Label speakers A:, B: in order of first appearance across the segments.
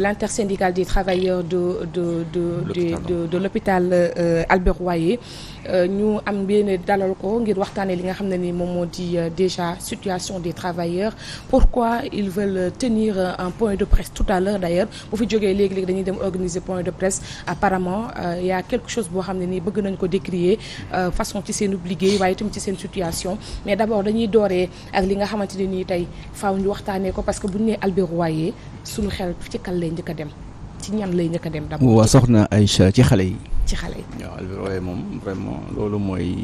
A: L'intersyndicale des travailleurs de l'hôpital Albert Royer ñu am benn dalal ko ngir waxtaanee li nga xam ne ni moom moo di déjà situation des travailleurs pourquoi ils veulent tenir un point de presse tout à l'heure d'ailleurs bu fi jógee léegi-léegi dañuy dem organiser point de presse apparemment y a quelque chose boo xam ne nii bëgg nañ ko décrier façon ci seen liggéey waaye itam ci seen situation mais d'abord dañuy dooree ak li nga xamante ne nii tey faaw ñu waxtaanee ko parce que bu ñu nee Albert Royer suñu xel ci kan lay njëkk a dem ci ñan lay njëkk a dem d'abord.
B: waaw soxna Aïcha ci xale yi.
A: ci xale yi.
B: waaw Albert Royer moom vraiment loolu mooy.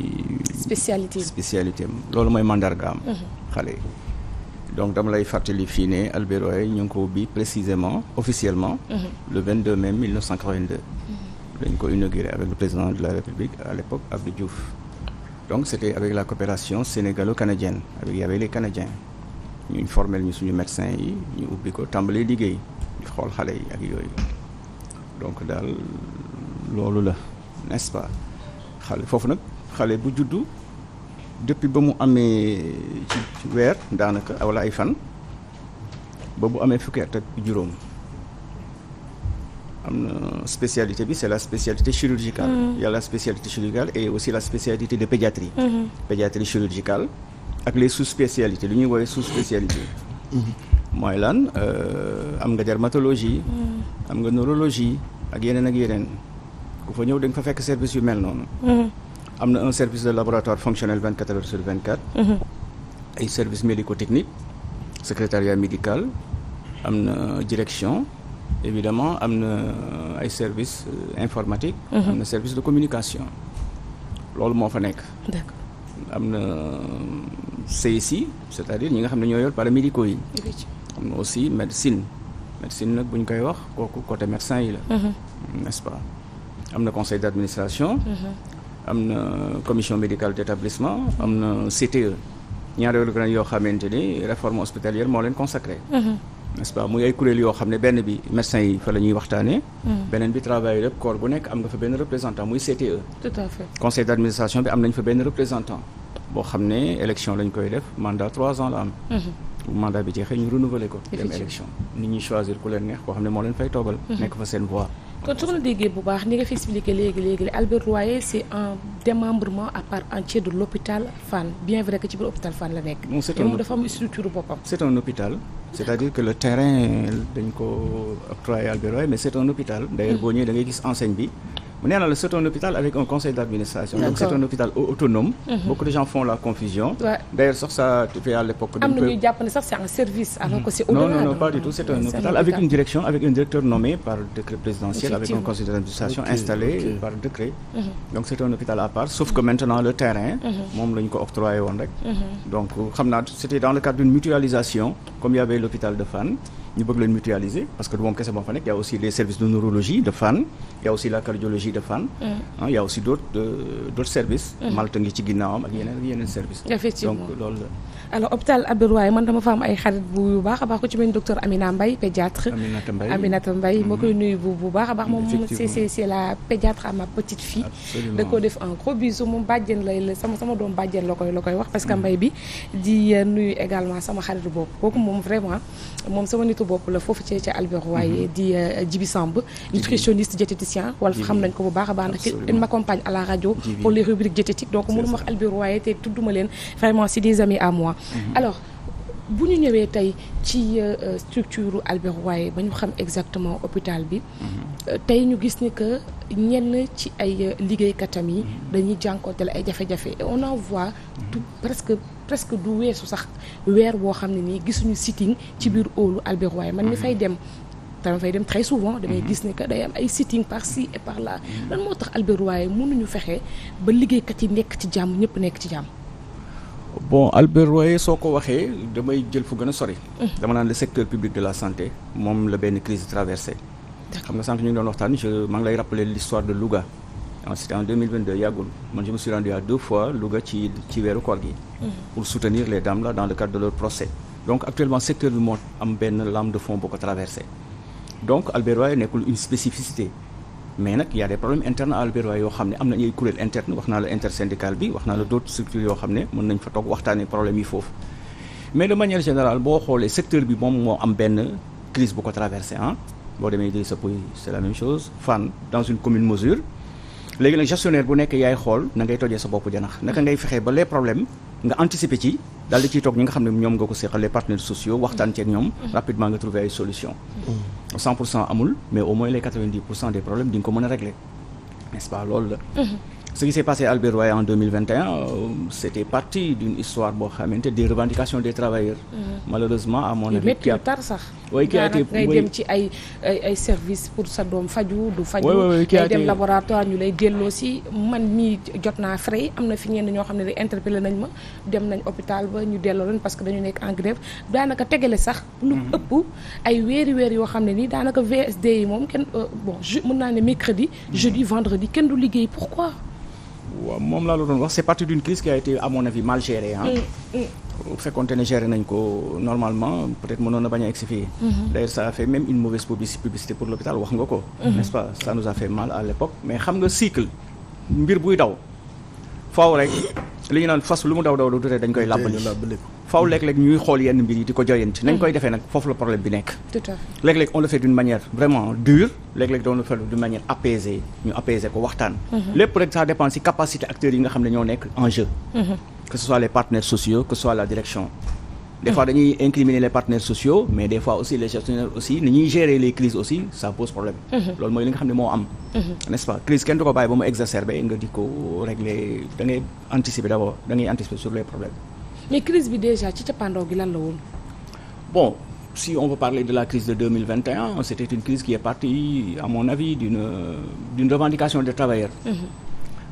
A: spécialité
B: am loolu mooy mandargaam. xale yi donc dama lay fàttali fii ne Albert Royer ñu ngi ko ubbi précisément officiellement. le 22 mai 1982. dañ ko inauguré avec le président de la République à l'époque Abdou Diouf. donc c'était avec la coopération sénégalo-canadienne il y avait les Canadiens. ñu formel ñu suñu médecins yi ñu ubbi ko tàmbalee liggéey di xool xale yi ak yooyu donc daal loolu la n'est-ce pas xale foofu nag xale bu juddu depuis ba mu amee ci weer daanaka wala ay fan ba bu amee fukki at ak juróom am na spécialité bi c'est la spécialité chirurgicale. Il y a la spécialité chirurgicale et aussi la spécialité de pédiatrie. Pédiatrie chirurgicale. ak les sous-spécialités lu ñuy woowee sous-spécialité mooy lan am nga dermatologie am nga neurologie ak yeneen ku fa ñëw da nga fa fekk service yu mel noonu am na un service de laboratoire fonctionnel 24 heures sur 24 ay service médico-technique secrétariat médical am na direction évidemment am na ay service informatique am na service de communication loolu moo fa nekk am na CSI c'est-à-dire ñi nga xam ne ñoo yor paramédicaux yi am na aussi médecine nag bu ñu koy wax kooku côté médecin yi la n'est-ce pas am na conseil d'administration am na commission médicale d'établissement am na CTE ñaari organes yoo xamante ni réforme hospitalière moo leen consacré n'est-ce pas muy ay kuréel yoo xam ne benn bi médecins yi fa la ñuy waxtaanee beneen bi travail yëpp corps bu nekk am nga fa benn représentant muy CTE
A: tout à fait
B: conseil d'administration bi am nañ fa benn représentant boo xam ne élection lañ koy def mandat 3 ans la am mandat bi jeexee ñu renouveler ko dem élection nit ñi choisir ku leen neex koo xam ne moo leen fay toogal nekk fa seen voix
A: kon su ma la déggee bu baax ni nga fi expliqué léegi Albert Royer c'est un démembrement à part entière de l'hôpital Fann bien vrai que ci biir hôpital Fann la nekk moom dafa am structure boppam
B: c'est un hôpital c'est-à-dire que le terrain dañ ko octroyé Albert Royer mais c'est un hôpital d'ailleurs boo ñëwee da ngay gis enseigne bi mu nee na la c'est un hôpital avec un conseil d'administration donc c'est un hôpital autonome beaucoup de gens font la confusion d'ailleurs sax ça fait à l'époque
A: am na ñuy jàpp ne sax c'est un service alors que c'est au-delà
B: non pas du tout c'est un hôpital avec une direction avec un directeur nommé par décret présidentiel avec un conseil d'administration installé par décret donc c'est un hôpital à part sauf que maintenant le terrain moom la ñu ko octroyé woon rek donc xam naa c'était dans le cadre d'une mutualisation comme il y avait l'hôpital de Fann ñu bëgg leen mutualiser parce que du moom kese moo fa nekk y a aussi les services de neurologie de Fann y a aussi la cardiologie de Fann y a aussi d'autres services Malta ngi ci ginnaawam ak yeneen services
A: effectivement
B: donc loolu la
A: alors hôpital Albert Royer man dama fa am ay xarit bu baax a baax ko ci mel ni docteur Amina Mbaye pédiatre Aminata Mbaye moo koy nuyu bu baax a baax moom c'est la pédiatre à ma petite fille da ko def un gros bisou moom bàjjen lay sama doom bàjjen la koy wax parce que Mbaye bi di nuyu également sama xarit bopp kooku moom vraiment moom sama nitu bopp la foofu ci Albert Royer di Djibi Samb nutritionniste diététicien wala xam nañ ko bu baax a baax ndax il m'accompagne à la radio pour les rubriques diététiques donc mënu ma wax Albert Royer te tudduma leen vraiment c'est des amis à moi alors bu ñu ñëwee tey ci structure Albert Royer ba ñu xam exactement hôpital bi tey ñu gis ni que ñenn ci ay liggéeykatam yi dañuy jànkonteel ay jafe-jafe et on en voit presque du weesu sax weer boo xam ne nii gisuñu sitting ci biir hôlu Albert Royer man mi fay dem très souvent damay gis ne que day am ay sitting par-ci et par-là lan moo tax Albert Royer mënuñu fexe ba liggéeykat yi nekk ci jàmm ñëpp nekk ci jàmm
B: bon Albert Royer soo ko waxee damay jël fu gën a sori dama naan le secteur public de la santé moom la benn crise traversée xam nga sànq ñu ngi doon waxtaan maa ngi lay rappeler l'histoire de Louga c'était en 2022 yàggul man je me suis rendu à 2 fois Louga ci weeru koor gi pour soutenir les dames là dans le cadre de leur procès donc actuellement secteur bi moo am benn lame de fond boo ko traversé donc Albert Royer nekkul une spécificité mais nag y a des problèmes internes à Albert Royer yoo xam ne am nañu ay kuréel interne wax naa la intersyndical bi wax naa la d'autres structures yoo xam ne mën nañ fa toog waxtaanee problème yi foofu mais de manière générale boo xoolee secteur bi moom moo am benn crise bu ko traversé boo demee Idrissa Pouye c'est la même chose Fann dans une commune mesure léegi nag gestionnaire bu nekk yaay xool na ngay tojee sa bopp janax naka ngay fexee ba les problèmes nga anticiper ci daal di ciy toog ñi nga xam ne ñoom nga ko seqal les partenaires sociaux waxtaan ci ak ñoom rapidement nga trouver ay solutions 100% amul mais au moins les 90% des problèmes di nga ko mën a régler n'est-ce pas loolu la ce qui s'est passé à Albert Royer en 2021 c'était parti d'une histoire boo xamante des revendications des travailleurs malheureusement à mon avis
A: yu tar sax
B: oui qui a été
A: ngay dem ci ay services pour sa doom faju du faju ngay dem laboratoire ñu lay delloo si man mii jot naa frais am na fi ñenn ñoo xam ne interpellé nañ ma dem nañ hôpital ba ñu delloo leen parce que dañu nekk en grève daanaka tegale sax lu ëpp ay weer yoo xam ne nii daanaka VSD yi moom kenn bon mën naa ne mercredi jeudi vendredi kenn du liggéey pourquoi
B: waaw moom laa la doon wax c'est parti d'une crise qui a été à mon avis mal gérée bu fekkoonte ne géré nañ ko normalement peut-être mënoon na bañ a egsi fii d'ailleurs ça a fait même une mauvaise publicité pour l'hôpital wax nga ko n'est-ce pas ça nous a fait mal à l'époque mais xam nga cycle mbir buy daw faaw rek li ñu naan fas lu mu daw du tere dañ koy làbbali faaw léeg-léeg ñuy xool yenn mbir yi di ko joyanti nañ koy defee nag foofu la problème bi nekk
A: tout à fait
B: léeg-léeg on le fait d'une manière vraiment dure léeg-léeg on le fait d'une manière apaisée ñu apaiser ko waxtaan lépp rek ça dépend ci capacité acteurs yi nga xam ne ñoo nekk en jeu que ce soit les partenaires sociaux que ce soit la direction des fois dañuy incriminer les partenaires sociaux mais des fois aussi les gestionnaires aussi ni ñuy gérer les crises aussi ça pose problème loolu mooy li nga xam ne moo am n'est-ce pas crise kenn du ko bàyyi ba mu exacerbé nga di ko régler da ngay anticiper d'abord da ngay anticiper sur les problèmes
A: mais crise bi déjà ci cappaandaw gi lan la woon
B: bon si on veut parler de la crise de 2021 c'était une crise qui est partie à mon avis d'une revendication des travailleurs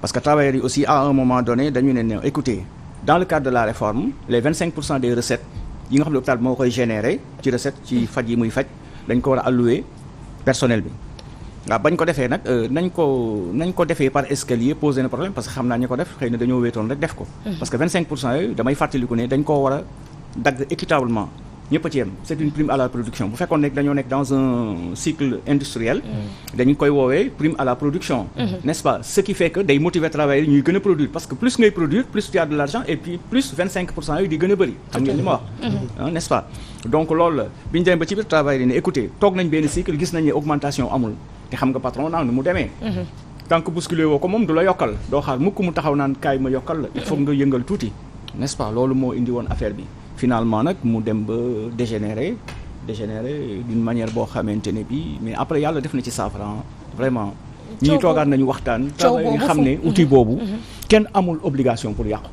B: parce que travailleurs yi aussi à un moment donné dañu ne écoutez dans le cadre de la réforme les 25% des recettes yi nga xam ne hôpital moo koy générer ci recette ci faj yi muy faj dañ ko war a allouer personnel bi waaw bañ ko defee nag nañ ko defee par escalier posé na problème parce que xam naa ñu ko def xëy na dañoo wéetoon rek def ko parce que 25% yooyu damay fàttaliku ne dañ koo war a dagg équitablement ñëpp a ci yem c'est une prime à la production bu fekkoon nekk dañoo nekk dans un cycle industriel dañu koy woowee prime à la production n'est-ce pas ce qui fait que day motiver travailleurs ñuy gën a produire parce que plus ngay produire plus tu as de l'argent et puis plus 25% yooyu di gën a bëri xam ngeen li ma wax n'est-ce pas donc loolu la bi ñu demee ba ci biir travailleurs yi ne écoutez toog nañ benn cycle gis nañ ne augmentation amul te xam nga patron naan nu mu demee tant que bousculé woo ko moom du la yokkal doo xaar mukk mu taxaw naan kaay ma yokkal la il faut nga yëngal tuuti n'est-ce pas loolu moo indi woon affaire bi finalement nag mu dem ba dégénérer d'une manière boo xamante ne bi mais après yàlla def na ci saafara vraiment ñii toogaat nañu waxtaan travail xam ne outil boobu kenn amul obligation pour yàq ko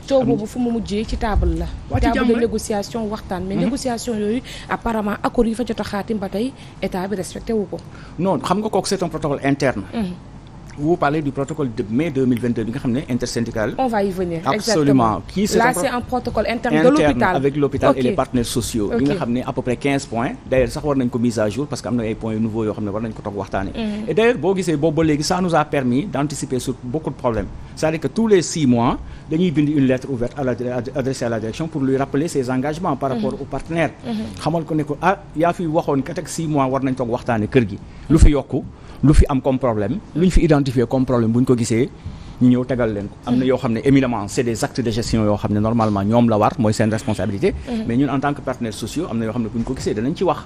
A: coow boobu fu mu mujjee ci table la table de négociation waxtaan mais négociation yooyu apparemment accords yi fa jot a xaatim ba tey état bi respecté wu ko
B: non xam nga kooku c'est un protocole interne vous parlez du protocole de mai 2022 bi nga xam ne intersyndical.
A: On va y venir.
B: Absolument.
A: Là, c'est un protocole interne de l'hôpital.
B: Avec l'hôpital et les partenaires sociaux. bi nga xam ne à peu près 15 points. D'ailleurs sax war nañ ko mise à jour parce que am na ay points nouveaux yoo xam ne war nañ ko toog waxtaane. Et d'ailleurs boo gisee boobu ba léegi ça nous a permis d'anticiper sur beaucoup de problèmes. C'est-à-dire que tous les 6 mois dañuy bind une lettre ouverte adressée à la direction pour lui rappeler ses engagements par rapport aux partenaires. xamal ko ne ko yaa fi waxoon kat ak 6 mois war nañ toog waxtaane kër gi lu fi yokku lu fi am comme problème lu ñu fi identifier comme problème bu ñu ko gisee ñu ñëw tegal leen ko am na yoo xam ne éminemment c'est des actes de gestion yoo xam ne normalement ñoom la war mooy seen responsabilité mais ñun en tant que partenaires sociaux am na yoo xam ne bu ñu ko gisee dinañ ci wax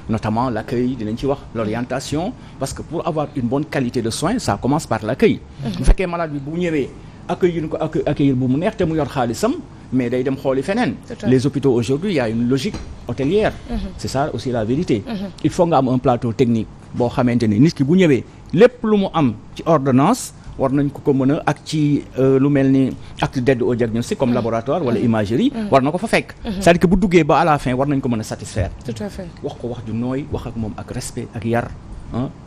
B: notamment l'accueil dinañ ci wax l'orientation parce que pour avoir une bonne qualité de soins ça commence par l'accueil bu fekkee malade bi bu ñëwee accueillir ko accueillir bu mu neex te mu yor xaalisam mais day dem xooli feneen les hôpitaux aujourd'hui il y a une logique hôtelière c'est ça aussi la vérité il faut nga am un plateau technique boo xamante ni nit ki bu ñëwee lépp lu mu am ci ordonnance war nañ ko mën a ak ci lu mel ni acte d'aide au diagnostic comme laboratoire wala imagerie war na ko fa fekk c'est-à-dire que bu duggee ba à la fin war nañ ko mën a satisfaire
A: tout à fait
B: wax ko wax ju nooy wax ak moom ak respect ak yar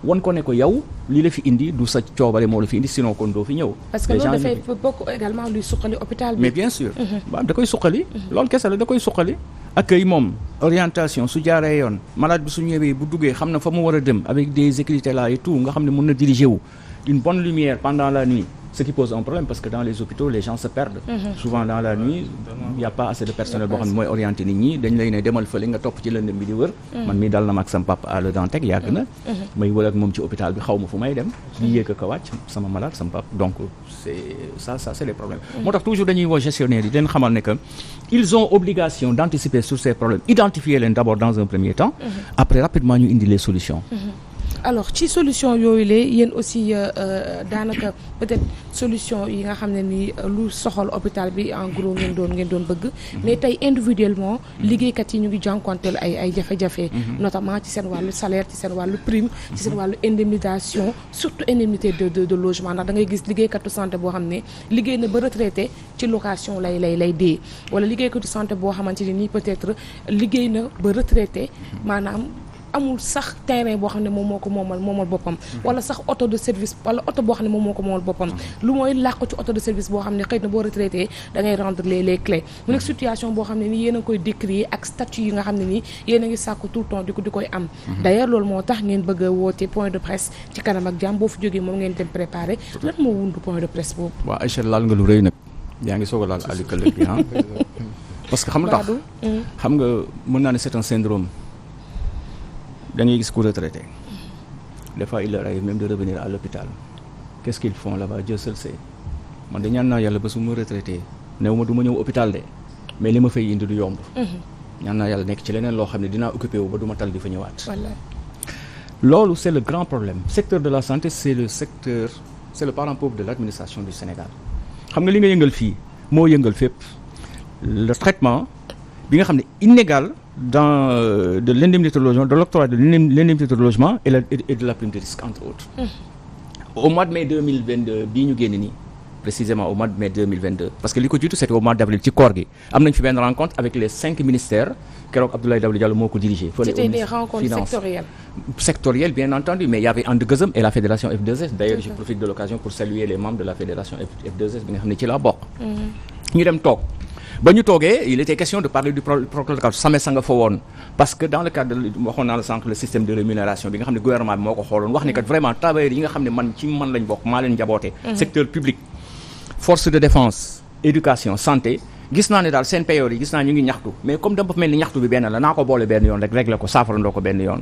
B: wan ko ne ko yow lii la fi indi du sa coobare moo la fi indi sinon kon doo fi ñëw.
A: parce que loolu dafay bokk également luy suqali hôpital bi.
B: mais bien sûr. waaw da koy suqali. loolu kese la da koy suqali. accueil moom orientation su jaaree yoon malade bi su ñëwee bu duggee xam na fa mu war a dem avec des sécurités là et tout nga xam ne mën na diriger wu une bonne lumière pendant la nuit ce qui pose un problème parce que dans les hôpitaux les gens se perdent. Souvent dans la nuit il y a pas assez de personnel boo xam ne mooy orienté nit ñi dañ lay ne demal fële nga topp ci lëndëm bi di wër. man mii dal na ma ak sama papa à Le Dantec yàgg na. may wër ak moom ci hôpital bi xaw ma fu may dem. di yéeg ak a wàcc sama malade sama papa donc c'est les problèmes. moo tax toujours dañuy woo gestionnaires yi leen xamal ne que ils ont obligation d'anticiper sur ces problèmes identifier leen d'abord dans un premier temps. après rapidement ñu indi les solutions.
A: alors ci solution yooyu la yéen aussi daanaka peut-être solution yi nga xam ne ni lu soxal hôpital bi en gros ngeen doon bëgg mais tey individuellement liggéeykat yi ñu ngi jànkonteel ay jafe-jafe notamment ci seen wàllu salaire ci seen wàllu prime ci seen wàllu indemnisation surtout indemnité de logement ndax da ngay gis liggéeykatu santé boo xam ne liggéey na ba retraité ci location lay dee wala liggéeykatu santé boo xamante ne nii peut-être liggéey na ba retraité maanaam amul sax terrain boo xam ne moom moo ko moomal boppam wala sax auto de service wala auto boo xam ne moom moo ko moomal boppam lu mooy làqu ci auto de service boo xam ne xëy na boo retraité da ngay rendre les clés mu nekk situation boo xam ne nii yéen a koy décrire ak statut yi nga xam ne nii yéen a ngi sàkku tout le temps di koy am d'ailleurs loolu moo tax ngeen bëgg a woote point de presse ci kanam ak jàmm boo fi jógee moom ngeen dem préparer lan moo wundu point de presse boobu
B: waaw Aïcha laal nga lu rëy nag yaa ngi soog a laal àllikale bi parce que xam nga tax xam nga mën naa ne c'est un syndrome da ngay gis ku retraité des fois il leur arrive même de revenir à l'hôpital qu'est-ce qu'ils font là-bas Dieu seul sait man de ñaan naa yàlla ba su ma retraité néew ma du ma ñëw hôpital de mais li ma fay indi du yomb ñaan naa yàlla nekk ci leneen loo xam ne dinaa occupé wu ba du ma tal di fa ñëwaat loolu c'est le grand problème secteur de la santé c'est le parent pauvre de l'administration du Sénégal xam nga li nga yëngal fii moo yëngal fépp le traitement bi nga xam ne inégal dans de l'indemnité de logement, de l'octroi de l'indemnité de logement et de la prime de risque entre autres. Au mois de mai 2022 bii ñu génn nii précisément au mois de mai 2022 parce que li ko jiitu c'était au mois d'avril ci koor gi am nañ fi benn rencontre avec les 5 ministères keroog Abdoulaye Daouda Diallo moo ko dirigé.
A: C'était des rencontres
B: sectorielles bien entendu mais il y avait And Gueusseum et la fédération F2S d'ailleurs je profite de l'occasion pour saluer les membres de la fédération F2S bi nga xam ne ci laa bokk. ñu dem toog. ba ñu toogee il était question de parler du protocole SAMES nga fa woon parce que dans le cadre waxoon naa la sànq le système de rémunération bi nga xam ne gouvernement bi moo ko xooloon wax ni kat vraiment travailleurs yi nga xam ne man lañ bokk maa leen njaboote secteur public force de défense éducation santé gis naa ne daal seen payoor yi gis naa ñu ngi ñaxtu mais comme dama mel ni ñaxtu bi benn la naa ko boole benn yoon rek régler ko saafarandoo ko benn yoon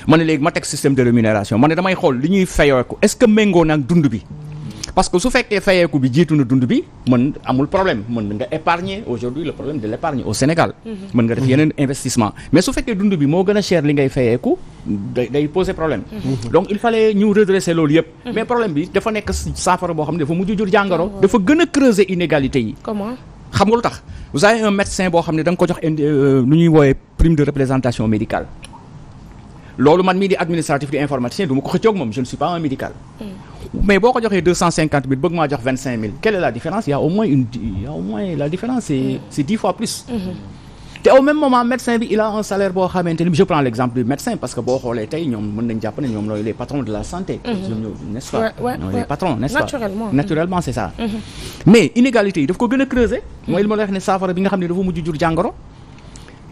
B: ma ne léegi ma teg système de rémunération ma ne damay xool li ñuy fayeeku est-ce que méngoo na ak dund bi parce que su fekkee fayeeku bi jiitu na dund bi mën amul problème mën nga épargner aujourd'hui le problème de l'épargne au Sénégal mën nga def yeneen investissement mais su fekkee dund bi moo gën a cher li ngay fayeeku day poser problème donc il fallait ñu redresser loolu yëpp mais problème bi dafa nekk saafara boo xam ne dafa mujj jur jàngoro dafa gën a creuser inégalité yi
A: comment
B: xam nga lu tax vous avez un médecin boo xam ne da nga ko jox lu ñuy woowee prime de représentation médicale loolu man mii di administratif di informaticien du ma ko xëccoog moom je ne suis pas un médical mais boo ko joxee 250 000 bëgg maa jox 25 000 quelle est la différence il y a au moins la différence c'est 10 fois plus te au même moment médecin bi il a un salaire boo xamante ni je prends l'exemple du médecin parce que boo xoolee tey ñoom mën nañ jàpp ne ñoom ñooy les patrons de la santé n'est-ce pas ñooy les patrons n'est-ce pas naturellement c'est ça mais inégalité yi daf ko gën a creuser mooy li ma la wax ne saafara bi nga xam ne dafa mujj jur jàngoro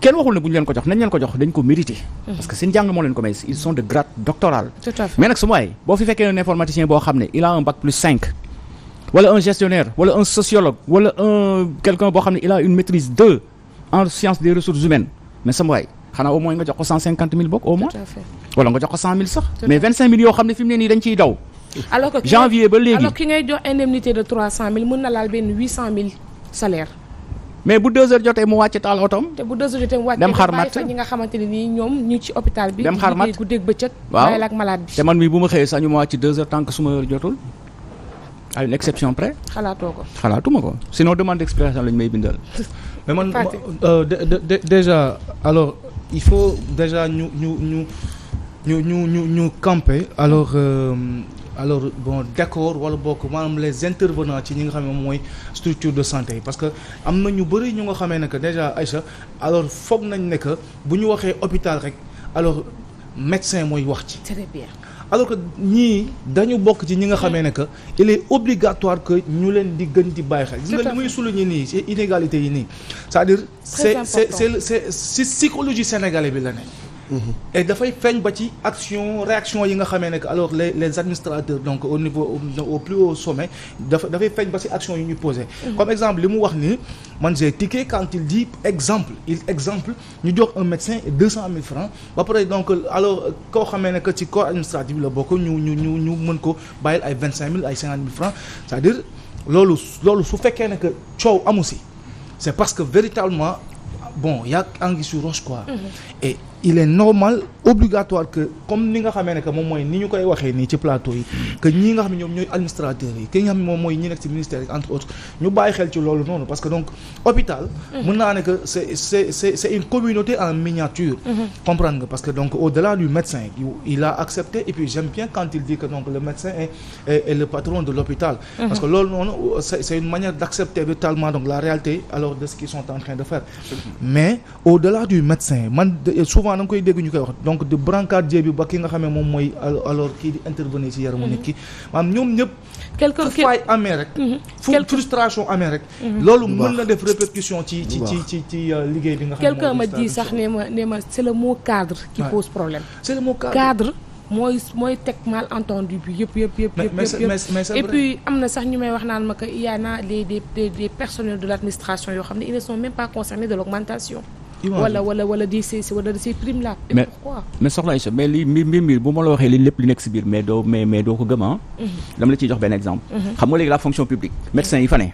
B: kenn waxul ne bu ñu leen ko jox nañ leen ko jox dañ ko mérité parce que seen jàng moo leen ko may ils sont de grade doctoral mais nag su ma waay boo fi fekkee un informaticien boo xam ne il a un bac plus 5 wala un gestionnaire wala un sociologue wala un quelqu'un boo xam ne il a une maîtrise 2 en sciences des ressources humaines mais sama waay xanaa au moins nga jox ko 150 000 bokk au moins wala nga jox ko 100 000 sax mais 25 000 yoo xam ne fi mu ne nii dañ ciy daw
A: alors que
B: janvier ba léegi
A: alors ki ngay jox indemnité de 300 000 mën na laal benn 800 000 salaire
B: mais bu 2 heures jotee mu wàcc taal otom
A: te bu 2 heures jotee mu wàcc
B: dem xar mat
A: ñi nga xamante ne nii ñoom ñu ci hôpital bi
B: dem xar mat
A: guddeeg bëccëg
B: waaw
A: bàyyi la ak malade bi
B: te man mii bu ma xëyee sax ñu ma wàcc 2 heures tant que su ma heure jotul à une exception près xalaatuma ko sinon demande d'explication lañu may bindal
C: mais man déjà alors il faut déjà ñu camper alors bon d'accord wala bokk maanaam les intervenants ci ñi nga xam ne moom mooy structure de santé yi parce que am na ñu bëri ñu nga xamee ne que déjà Aïcha alors foog nañ ne que bu ñu waxee hôpital rek alors médecin mooy wax ci.
A: Très bien.
C: alors que ñii dañu bokk ci ñi nga xamee ne que il est obligatoire que ñu leen di gën di bàyyi xel. gis nga li muy souligner nii ci inégalité yi nii c'est-à-dire c'est psychologie sénégalais bi la ne. et dafay feeñ ba ci réaction yi nga xamee ne que alors les administrateurs donc au niveau au plus haut sommet dafay feeñ ba ci action yi ñuy posé. comme exemple li mu wax ni man j'ai tiqué quand il dit exemple ñu jox un médecin 200 000 francs ba pare donc alors koo xamee ne que ci corps administratif la bokk ñu mën ko bàyyil ay 25 000 ay 50 000 francs c'est-à-dire loolu su fekkee ne que coow amu si c'est parce que véritablement bon y a anguille sous roche quoi. Et il est normal obligatoire que comme ni nga xamee ne que moom mooy ni ñu koy waxee nii ci plateau yi que ñi nga xam ne ñoom ñooy administrateurs yi ki nga xam ne moom mooy ñi nekk ci ministère yi entre autres ñu bàyyi xel ci loolu noonu parce que donc hôpital mën naa ne que c'est une communauté en miniature. Comprendre nga parce que donc au-delà du médecin il a accepté et puis j'aime bien quand il dit que donc le médecin est le patron de l'hôpital. Parce que loolu noonu c'est une manière d'accepter totalement donc la réalité alors de ce qu'ils sont en train de faire. Mais au-delà du médecin man souvent da nga koy dégg ñu koy wax donc de brancardier bi ba ki nga xam ne moom mooy alors kii di intervenir ci yaramu nit ki maanaam ñoom ñëpp fu faay amee rek fu frustration amee rek loolu mën na def répercussion ci liggéey bi nga xam ne
A: quelqu'un m'a dit sax ne ma c'est le mot cadre qui pose problème. C'est le mot cadre mooy teg malentendu bi yëpp et puis am na sax ñu may wax naan ma que il y en a des personnels de l'administration yoo xam ne ils ne sont même pas concernés de l'augmentation wala di ces primes là. Et pourquoi
B: mais soxna Aïcha mais li mbir bu ma la waxee li lépp li nekk si biir mais doo ko gëm dama la ciy jox benn exemple. xam nga léegi la fonction publique médecins yi fa ne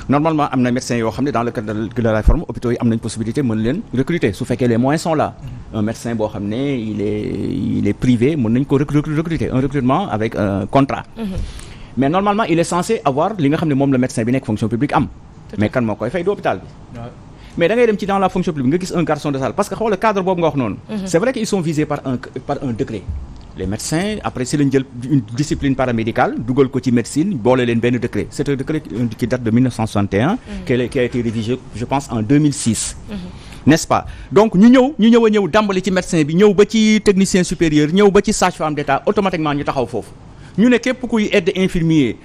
B: normalement am na médecins yoo xam ne dans le cadre de la réforme hôpitaux yi am nañ possibilité mën leen recruter su fekkee les moyens sont là. Un médecin boo xam ne il est privé mën nañ ko recruter un recrutement avec un contrat. Mais normalement il est censé avoir li nga xam ne moom la médecin bi nekk fonction publique am. Mais kan moo koy fay du hôpital bi. Mais da ngay dem ci dans la fonction publique nga gis un garçon de salle parce que xoolal cadre boobu nga wax noonu. C'est vrai qu'ils sont visés par un décret. Les médecins après si lañ jël une discipline paramédicale dugal ko ci médecine boole leen benn décret. C'est un décret qui date de 1961. Qui a été rédigé je pense en 2006. N'est-ce pas donc ñu ñëw dàmbali ci médecin bi ñëw ba ci technicien supérieur ñëw ba ci sage-femme d'État automatiquement ñu taxaw foofu ñu ne képp kuy aide infirmier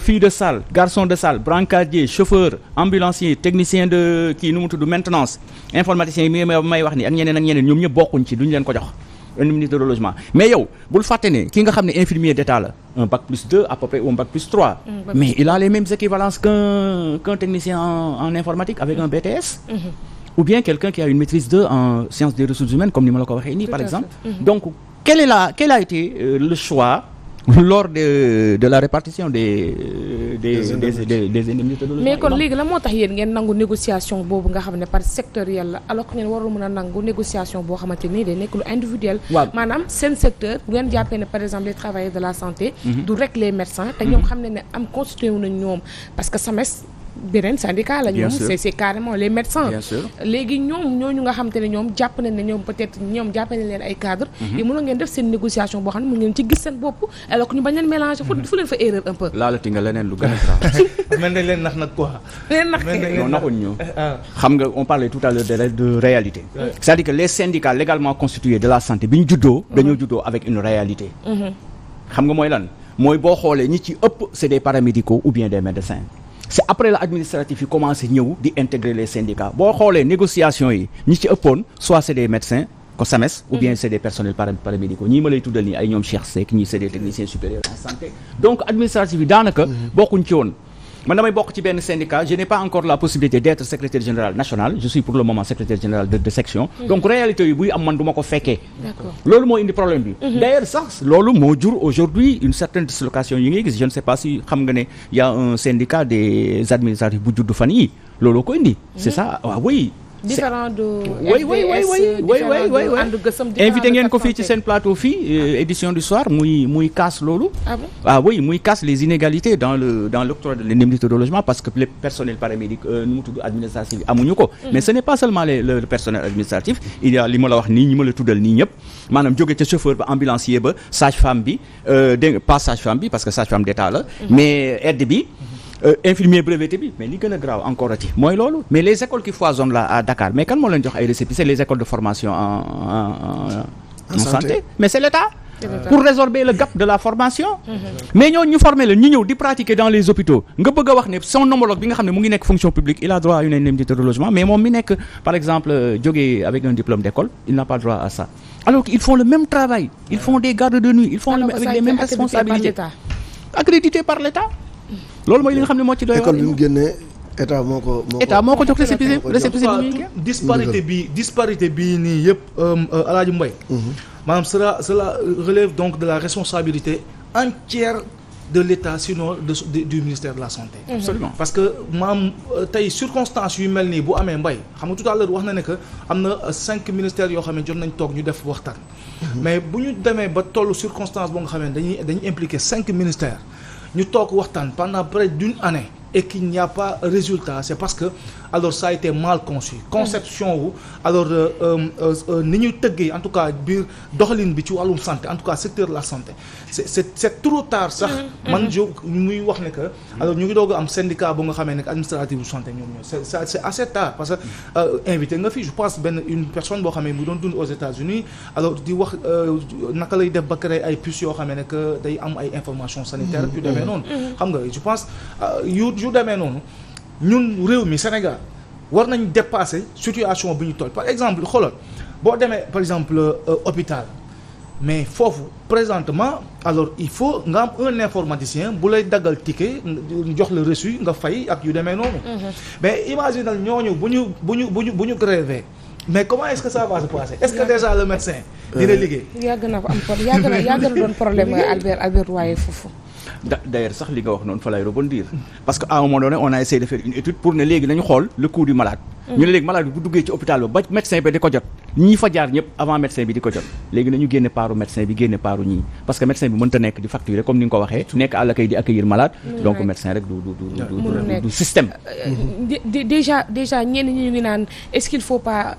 B: fille de salle garçon de salle brancardier chauffeur ambulancier technicien de kii nu mu tudd maintenance informaticien yi may wax ni ak ñeneen ñoom ñëpp bokkuñ ci duñu leen ko jox un ministre de logement mais yow bul fàtte ne ki nga xam ne infirmier d'État la un bac plus 2 à peu près ou un bac plus 3 mais il a les mêmes équivalences qu'un technicien en informatique avec un BTS. Ou bien quelqu'un qui a une maîtrise 2 en sciences des ressources humaines comme ni ma la ko waxee nii par exemple. Donc quel a été le choix lors de la répartition des indemnités de logement.
A: Mais kon léegi la moo tax yéen ngeen nangu négociation boobu nga xam ne par sectoriel la alors que ngeen warul mën a nangu négociation boo xamante ni day nekk lu individuel. Maanaam seen secteur bu ngeen jàppee ne par exemple les travailleurs de la santé. du rek les médecins te ñoom xam ne am constitué wu nañ ñoom parce que SAMES. beneen syndicat la ñoom c'est carrément les médecins. Léegi ñooñu nga xam te ne ñoom jàpp nañ ne ñoom peut-être ñoom jàpp nañ leen ay cadre yi mënoo ngeen def seen négociation boo xam ne mu ngeen ci gis seen bopp alors que ñu bañ leen mélanger fu leen fa erreur un peu
B: laalati nga leneen lu gën a grave
C: mel nañ leen nax nag quoi
B: non naxuñ ñu xam nga on parlait tout à l'heure de réalité c'est-à-dire que les syndicats légalement constitués de la santé bi ñu juddoo dañoo juddoo avec une réalité xam nga mooy lan mooy boo xoolee ñi ci ëpp c'est des paramédicaux ou bien des médecins. C'est après l'administratif yi commencé ñëw di intégrer les syndicats boo xoolee négociation yi ñi ci ëppoon soit c'est des médecins ko SAMES ou bien c'est des personnels paramédicaux ñii ma lay tuddal nii ay ñoom Cheikh Seck ñii c'est des techniciens supérieurs en santé donc administratif yi daanaka bokkuñ ci woon man damay bokk ci benn syndicat je n'ai pas encore la possibilité d'être secrétaire général national je suis pour le moment secrétaire général de section donc réalité yi buy am man du ma ko fekkee loolu moo indi problème bi d'ailleurs sax loolu moo jur aujourd'hui une certaine dislocation yi ngay gis je ne sais pas si xam nga ne y a un syndicat des administratifs bu judd fan yi looloo ko indi c'est ça oui
A: différent de
B: oui invité ngeen ko fii ci seen plateau fii édition du soir muy casse loolu oui muy casse les inégalités dans l'octroi de l'indemnité de logement parce que les personnels paramédics nu mu tudd administratif yi amuñu ko mais ce n'est pas seulement le personnel administratif il y a li ma la wax nii ñi ma la tuddal nii ñëpp maanaam jóge ca chauffeur ba ambulancier ba sage-femme bi dégg nga pas sage-femme bi parce que sage-femme d'État la mais aide bi infirmier breveté bi mais li gën a grave encore ati mooy loolu mais les écoles qui foisonnent là à Dakar mais kan moo leen jox ay récépissé les écoles de formation en santé mais c'est l'État
D: pour résorber le gap de la formation. mais ñoo ñu former la ñu ñëw di pratiquer dans les hôpitaux nga bëgg a wax ne son homologue bi nga xam ne mu ngi nekk fonction publique il a droit à une indemnité de logement mais moom mi nekk par exemple jógee avec un diplôme d'école il n'a pas droit à ça alors qu'ils font le même travail ils font des gardes de nuit ils font avec les mêmes responsabilités accrédité par l'État loolu mooy li nga xam ne moo ci doy
E: école bi mu génnee état moo ko
D: jox récépissé
C: disparité bi nii yëpp Alaaji Mbaye maanaam cela relève donc de la responsabilité entière de l'État sinon du ministère de la santé.
D: Absolument.
C: parce que maanaam tey circonstances yu mel nii bu amee Mbaye xam nga tout à l'heure wax na ne que am na 5 ministères yoo xam ne jot nañ toog ñu def waxtaan. mais bu ñu demee ba tollu circonstance boo nga xam ne dañuy impliquer 5 ministères ñu toog waxtaan pendant près d'une année. et qu'il n'y a pas résultat c'est parce que alors ça a été mal conçu conception wu alors ni ñuy tëggee en tout cas biir doxalin bi ci wàllum santé en tout cas secteur de la santé c'est trop tard sax man muy wax ne que alors ñu ngi doog a am syndicat bu nga xamee ne administratif bu santé ñoom ñoo c'est assez tard parce que invité nga fi je pense une personne boo xamee mu doon dund aux États-Unis alors di wax naka lay def ba créer ay puces yoo xamee ne que day am ay informations sanitaires yu demee noonu xam nga je pense yu demee noonu ñun réew mi Sénégal war nañ dépasser situation bi ñu toll par exemple xoolal boo demee par exemple hôpital mais foofu présentement alors il faut nga am un informaticien bu lay daggal ticket jox le reçu nga fay ak yu demee noonu mais imaginal ñooñu bu ñu grévé mais comment est-ce que ça va se passer est-ce que déjà le médecin dina liggéey
A: yàgg na doon problème Albert Royer foofu
D: d'ailleurs sax li nga wax noonu fa lay rebondir parce que à un moment donné on a essayé de faire une étude pour ne léegi nañu xool le coût du malade ñu ne léegi malade bi bu duggee ci hôpital ba médecin bi di ko jot ñii fa jaar ñëpp avant médecin bi di ko jot léegi nañu génne paaru médecin bi génne paaru ñii parce que médecin bi mënta nekk di facturer comme ni nga ko waxee nekk à l'accueil di accueillir malade donc médecin rek du système
A: déjà ñenn ñi ñu ngi naan est-ce qu'il faut pas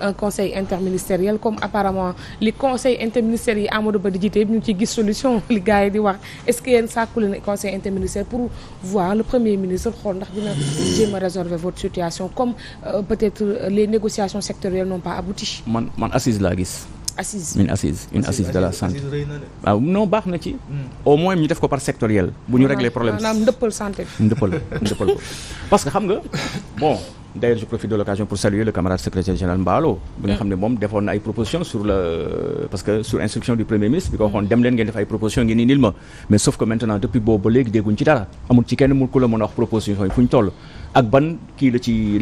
A: un conseil interministériel comme apparemment li conseil interministériel yi Amadou Ba di jiite yëpp ñu ngi ciy gis solution li gars yi di wax est-ce que yéen sàkku leen conseil interministériel pour voir le premier ministre xool ndax dina jéem a résolver votre situation comme peut-être les négociations sectorielles n'ont pas abouti.
D: man assise laa gis. une assise de la santé. waaw non baax na ci. au moins ñu def ko par sectoriel. bu ñu régler problème
A: maanaam ndëppal santé.
D: ndëppal ko parce que xam nga bon. D'ailleurs je profite de l'occasion pour saluer le camarade secrétaire général Mballo bi nga xam ne moom defoon na ay propositions parce que sur instruction du premier ministre bi ko waxoon dem leen ngeen def ay propositions ngeen indil ma mais sauf que maintenant depuis boobu ba léegi dégguñ ci dara amul ci kenn mu ku la mën a wax propositions yi fu ñu toll ak ban kii la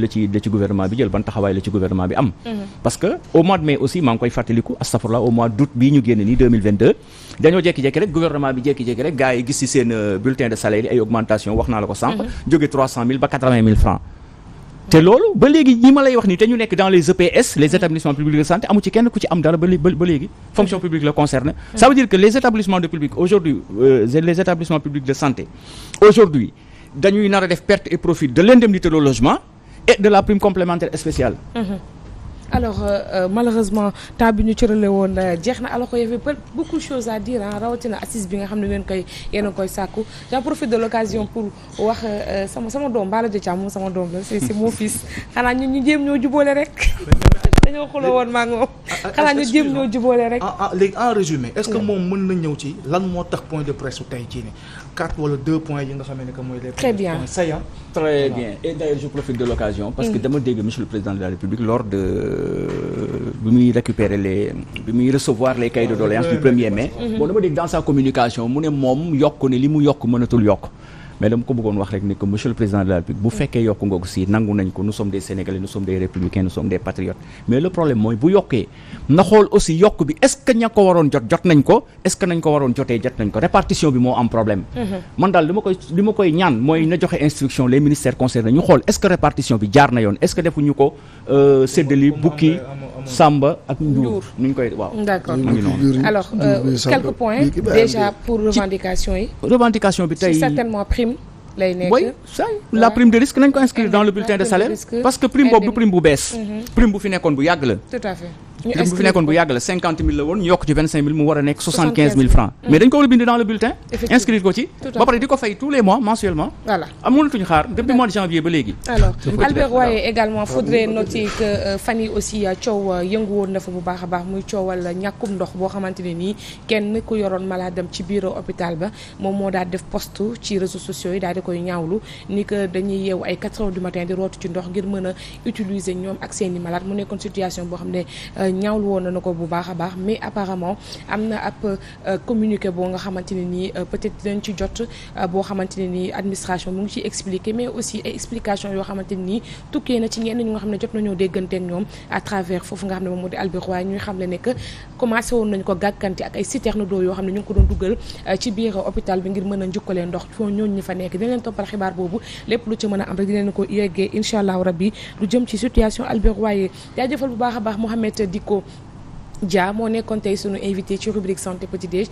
D: ci gouvernement bi jël ban taxawaay la ci gouvernement bi am parce que au mois de mai aussi maa ngi koy fàttaliku astafurlah au mois d'août bii ñu génn nii 2022 dañoo jékki-jékki rek gouvernement bi jékki-jékki rek gars yi gis ci seen bulletin de salaire yi ay augmentation wax naa la ko sànq jóge 300 000 ba 80 000 francs te loolu ba léegi ñi ma lay wax nii te ñu nekk dans les EPS les établissements publics de santé amu ci kenn ku ci am dara ba léegi fonction publique la concerne ça veut dire que les établissements de public aujourd'hui les établissements publics de santé aujourd'hui dañuy nar a def perte et profit de l'indemnité de logement et de la prime complémentaire spéciale
A: alors malheureusement temps bi ñu cërale woon jeex na alors que y avait beaucoup de choses à dire rawatina assise bi nga xam ne yéen a koy sàkku j'en profite de l'occasion pour wax sama doom Bala Diathia moom sama doom la c'est mon fils xanaa ñu jéem ñoo jubóole rek dañoo xuloo woon maa ngi moom xanaa ñu jéem ñoo jubóole rek
C: léegi en résumé est-ce que moom mën na ñëw ci lan moo tax point de presse tey jii ni 4 wala 2 points yi nga xam ne que mooy les
A: très bien
C: points saillants
D: très bien et d'ailleurs je profite de l'occasion parce que dama dégg monsieur le président de la République lors de bi muy recevoir les cahiers de doléances du 1er mai bon dama dégg dans sa communication mu ne moom yokk ne li mu yokk mënatul yokk mais dama ko bëggoon wax rek ni que monsieur le président de la République bu fekkee yokk nga ko si nangu nañ ko nous sommes des Sénégalais nous sommes des républicains nous sommes des patriotes mais le problème mooy bu yokkee na xool aussi yokk bi est-ce que ña ko waroon jot nañ ko est-ce que nañ ko waroon jotee jot nañ ko répartition bi moo am problème man daal li ma koy ñaan mooy na joxe instruction les ministères concernés ñu xool est-ce que répartition bi jaar na yoon est-ce que defuñu ko séddali bukki Samba ak Ndour nu ñu koy waaw.
A: d'accord alors quelques points déjà pour revendication yi.
D: revendication bi tey
A: certainement prime lay nekk.
D: oui ça la prime de risque nañ ko inscrire dans le bulletin de salaire parce que prime boobu du prime bu bees. prime bu fi nekkoon bu yàgg la.
A: tout à fait.
D: bu fi nekkoon bu yàgg la 50 000 la woon ñu yokk ci 25 000 mu war a nekk 75 000 francs mais dañ ko war a bind dans le bulletin inscrire ko ci ba pare di ko fay tous les mois mensuellement
A: voilà
D: mënatuñu xaar depuis mois de janvier ba léegi
A: alors Albert Royer également faudrait noter que fan yi aussi coow yëngu woon na fa bu baax a baax muy coowal ñàkkum ndox boo xamante ne nii kenn ku yoroon malade dem ci biir hôpital ba moom moo daal def post ci réseaux sociaux yi daal di koy ñaawlu ni que dañuy yeewu ay 4 heures du matin di rootu ci ndox ngir mën a utiliser ñoom ak seeni malade mu nekkoon situation boo xam ne ñaawlu woon na ko bu baax a baax mais apparemment am na ab communiqué boo nga xamante ne nii peut-être dinañ ci jot boo xamante ne nii administration mu ngi ciy expliquer mais aussi ay explication yoo xamante ne nii tukkee na ci ñenn ñu nga xam ne jot nañoo dégganteeg ñoom à travers foofu nga xam ne moom moo di Albert Royer ñuy xam le ne que commencé woon nañu ko gàkkanti ak ay citerne d'eau yoo xam ne ñu ngi ko doon dugal ci biir hôpital bi ngir mën a njukkalee ndox foo ñooñu ñi fa nekk dina leen toppal xibaar boobu lépp lu ci mën a am rek dina leen ko yeggee incha allahu rabbi lu jëm ci situation Albert Royer jaajëfal bu baax a baax Mohamed Dicko Dia moo nekkoon tey sunu invité ci rubrique santé petit déj